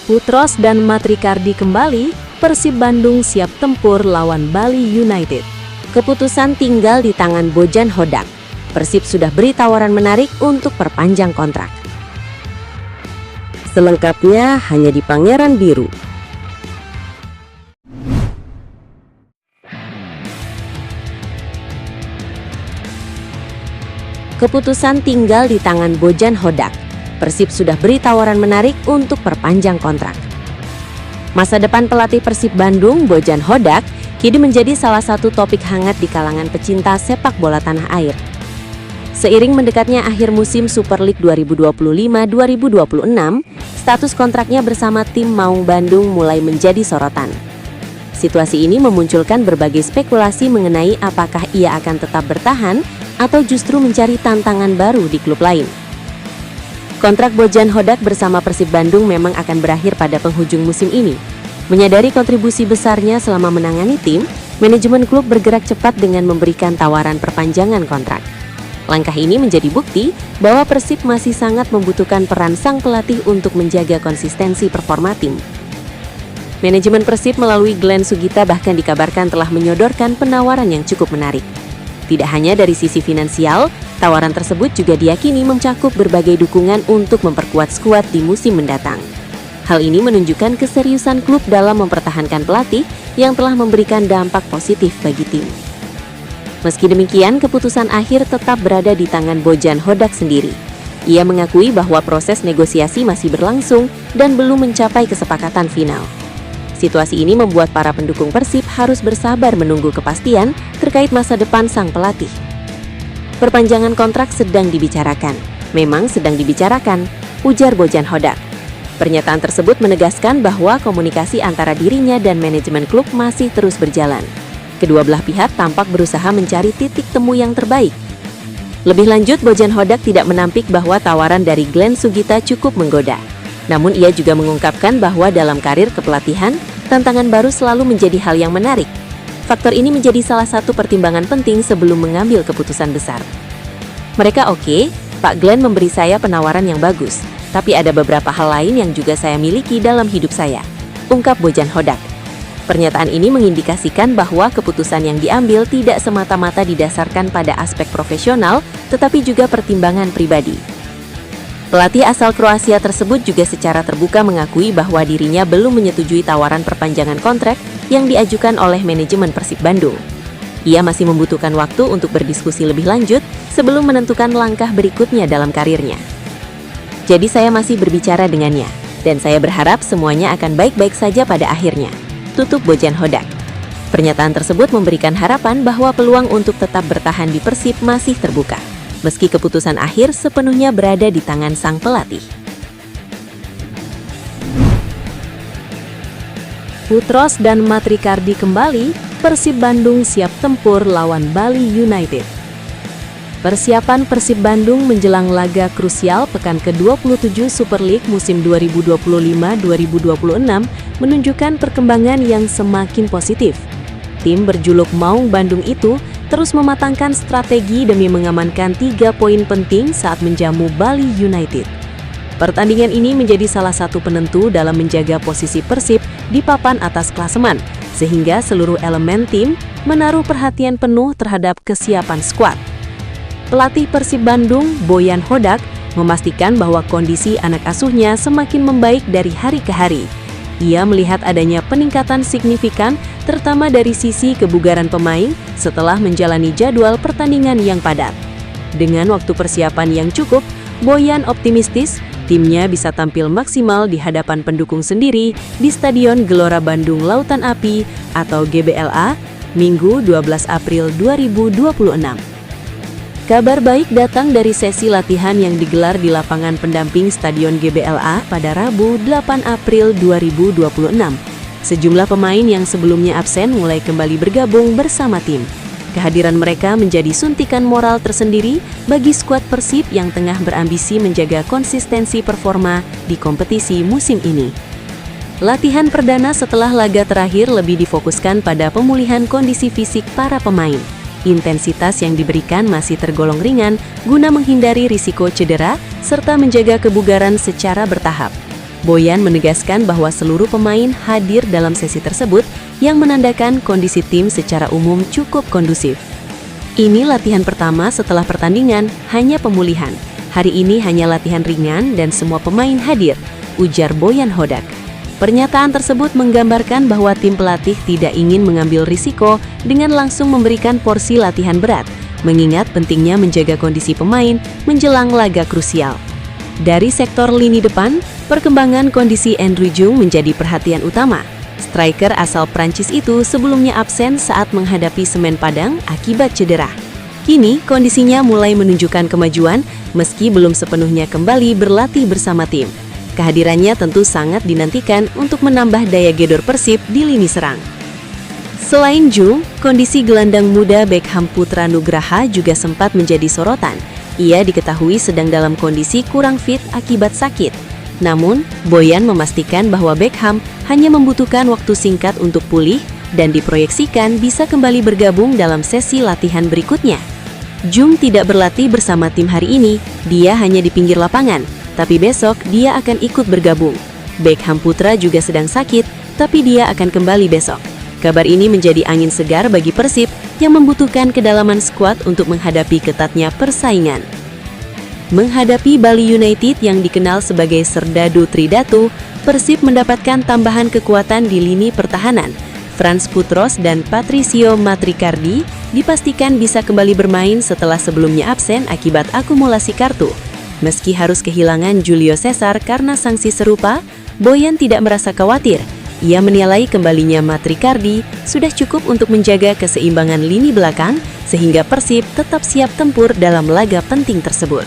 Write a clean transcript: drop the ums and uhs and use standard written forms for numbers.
Putros dan Matrikardi kembali, Persib Bandung siap tempur lawan Bali United. Keputusan tinggal di tangan Bojan Hodak. Persib sudah beri tawaran menarik untuk perpanjang kontrak. Selengkapnya hanya di Pangeran Biru. Keputusan tinggal di tangan Bojan Hodak. Persib sudah beri tawaran menarik untuk perpanjang kontrak. Masa depan pelatih Persib Bandung, Bojan Hodak, kini menjadi salah satu topik hangat di kalangan pecinta sepak bola tanah air. Seiring mendekatnya akhir musim Super League 2025-2026, status kontraknya bersama tim Maung Bandung mulai menjadi sorotan. Situasi ini memunculkan berbagai spekulasi mengenai apakah ia akan tetap bertahan atau justru mencari tantangan baru di klub lain. Kontrak Bojan Hodak bersama Persib Bandung memang akan berakhir pada penghujung musim ini. Menyadari kontribusi besarnya selama menangani tim, manajemen klub bergerak cepat dengan memberikan tawaran perpanjangan kontrak. Langkah ini menjadi bukti bahwa Persib masih sangat membutuhkan peran sang pelatih untuk menjaga konsistensi performa tim. Manajemen Persib melalui Glenn Sugita bahkan dikabarkan telah menyodorkan penawaran yang cukup menarik. Tidak hanya dari sisi finansial, tawaran tersebut juga diyakini mencakup berbagai dukungan untuk memperkuat skuad di musim mendatang. Hal ini menunjukkan keseriusan klub dalam mempertahankan pelatih yang telah memberikan dampak positif bagi tim. Meski demikian, keputusan akhir tetap berada di tangan Bojan Hodak sendiri. Ia mengakui bahwa proses negosiasi masih berlangsung dan belum mencapai kesepakatan final. Situasi ini membuat para pendukung Persib harus bersabar menunggu kepastian terkait masa depan sang pelatih. Perpanjangan kontrak sedang dibicarakan. Memang sedang dibicarakan, ujar Bojan Hodak. Pernyataan tersebut menegaskan bahwa komunikasi antara dirinya dan manajemen klub masih terus berjalan. Kedua belah pihak tampak berusaha mencari titik temu yang terbaik. Lebih lanjut, Bojan Hodak tidak menampik bahwa tawaran dari Glenn Sugita cukup menggoda. Namun ia juga mengungkapkan bahwa dalam karir kepelatihan, tantangan baru selalu menjadi hal yang menarik. Faktor ini menjadi salah satu pertimbangan penting sebelum mengambil keputusan besar. Mereka oke, Pak Glenn memberi saya penawaran yang bagus, tapi ada beberapa hal lain yang juga saya miliki dalam hidup saya, ungkap Bojan Hodak. Pernyataan ini mengindikasikan bahwa keputusan yang diambil tidak semata-mata didasarkan pada aspek profesional, tetapi juga pertimbangan pribadi. Pelatih asal Kroasia tersebut juga secara terbuka mengakui bahwa dirinya belum menyetujui tawaran perpanjangan kontrak yang diajukan oleh manajemen Persib Bandung. Ia masih membutuhkan waktu untuk berdiskusi lebih lanjut sebelum menentukan langkah berikutnya dalam karirnya. Jadi saya masih berbicara dengannya, dan saya berharap semuanya akan baik-baik saja pada akhirnya, tutup Bojan Hodak. Pernyataan tersebut memberikan harapan bahwa peluang untuk tetap bertahan di Persib masih terbuka, meski keputusan akhir sepenuhnya berada di tangan sang pelatih. Putros dan Matrikardi kembali, Persib Bandung siap tempur lawan Bali United. Persiapan Persib Bandung menjelang laga krusial pekan ke-27 Super League musim 2025-2026 menunjukkan perkembangan yang semakin positif. Tim berjuluk Maung Bandung itu terus mematangkan strategi demi mengamankan 3 poin penting saat menjamu Bali United. Pertandingan ini menjadi salah satu penentu dalam menjaga posisi Persib di papan atas klasemen, sehingga seluruh elemen tim menaruh perhatian penuh terhadap kesiapan skuad. Pelatih Persib Bandung, Bojan Hodak, memastikan bahwa kondisi anak asuhnya semakin membaik dari hari ke hari. Ia melihat adanya peningkatan signifikan terutama dari sisi kebugaran pemain setelah menjalani jadwal pertandingan yang padat. Dengan waktu persiapan yang cukup, Bojan optimistis timnya bisa tampil maksimal di hadapan pendukung sendiri di Stadion Gelora Bandung Lautan Api atau GBLA, Minggu 12 April 2026. Kabar baik datang dari sesi latihan yang digelar di lapangan pendamping Stadion GBLA pada Rabu 8 April 2026. Sejumlah pemain yang sebelumnya absen mulai kembali bergabung bersama tim. Kehadiran mereka menjadi suntikan moral tersendiri bagi skuad Persib yang tengah berambisi menjaga konsistensi performa di kompetisi musim ini. Latihan perdana setelah laga terakhir lebih difokuskan pada pemulihan kondisi fisik para pemain. Intensitas yang diberikan masih tergolong ringan guna menghindari risiko cedera serta menjaga kebugaran secara bertahap. Boyan menegaskan bahwa seluruh pemain hadir dalam sesi tersebut yang menandakan kondisi tim secara umum cukup kondusif. Ini latihan pertama setelah pertandingan, hanya pemulihan. Hari ini hanya latihan ringan dan semua pemain hadir, ujar Boyan Hodak. Pernyataan tersebut menggambarkan bahwa tim pelatih tidak ingin mengambil risiko dengan langsung memberikan porsi latihan berat, mengingat pentingnya menjaga kondisi pemain menjelang laga krusial. Dari sektor lini depan, perkembangan kondisi Andrew Jung menjadi perhatian utama. Striker asal Prancis itu sebelumnya absen saat menghadapi Semen Padang akibat cedera. Kini kondisinya mulai menunjukkan kemajuan meski belum sepenuhnya kembali berlatih bersama tim. Kehadirannya tentu sangat dinantikan untuk menambah daya gedor Persib di lini serang. Selain Jung, kondisi gelandang muda Beckham Putra Nugraha juga sempat menjadi sorotan. Ia diketahui sedang dalam kondisi kurang fit akibat sakit. Namun, Boyan memastikan bahwa Beckham hanya membutuhkan waktu singkat untuk pulih dan diproyeksikan bisa kembali bergabung dalam sesi latihan berikutnya. Jung tidak berlatih bersama tim hari ini, dia hanya di pinggir lapangan, tapi besok dia akan ikut bergabung. Beckham Putra juga sedang sakit, tapi dia akan kembali besok. Kabar ini menjadi angin segar bagi Persib yang membutuhkan kedalaman skuad untuk menghadapi ketatnya persaingan. Menghadapi Bali United yang dikenal sebagai Serdadu Tridatu, Persib mendapatkan tambahan kekuatan di lini pertahanan. Frans Putros dan Patricio Matricardi dipastikan bisa kembali bermain setelah sebelumnya absen akibat akumulasi kartu. Meski harus kehilangan Julio Cesar karena sanksi serupa, Boyan tidak merasa khawatir. Ia menilai kembalinya Matricardi sudah cukup untuk menjaga keseimbangan lini belakang sehingga Persib tetap siap tempur dalam laga penting tersebut.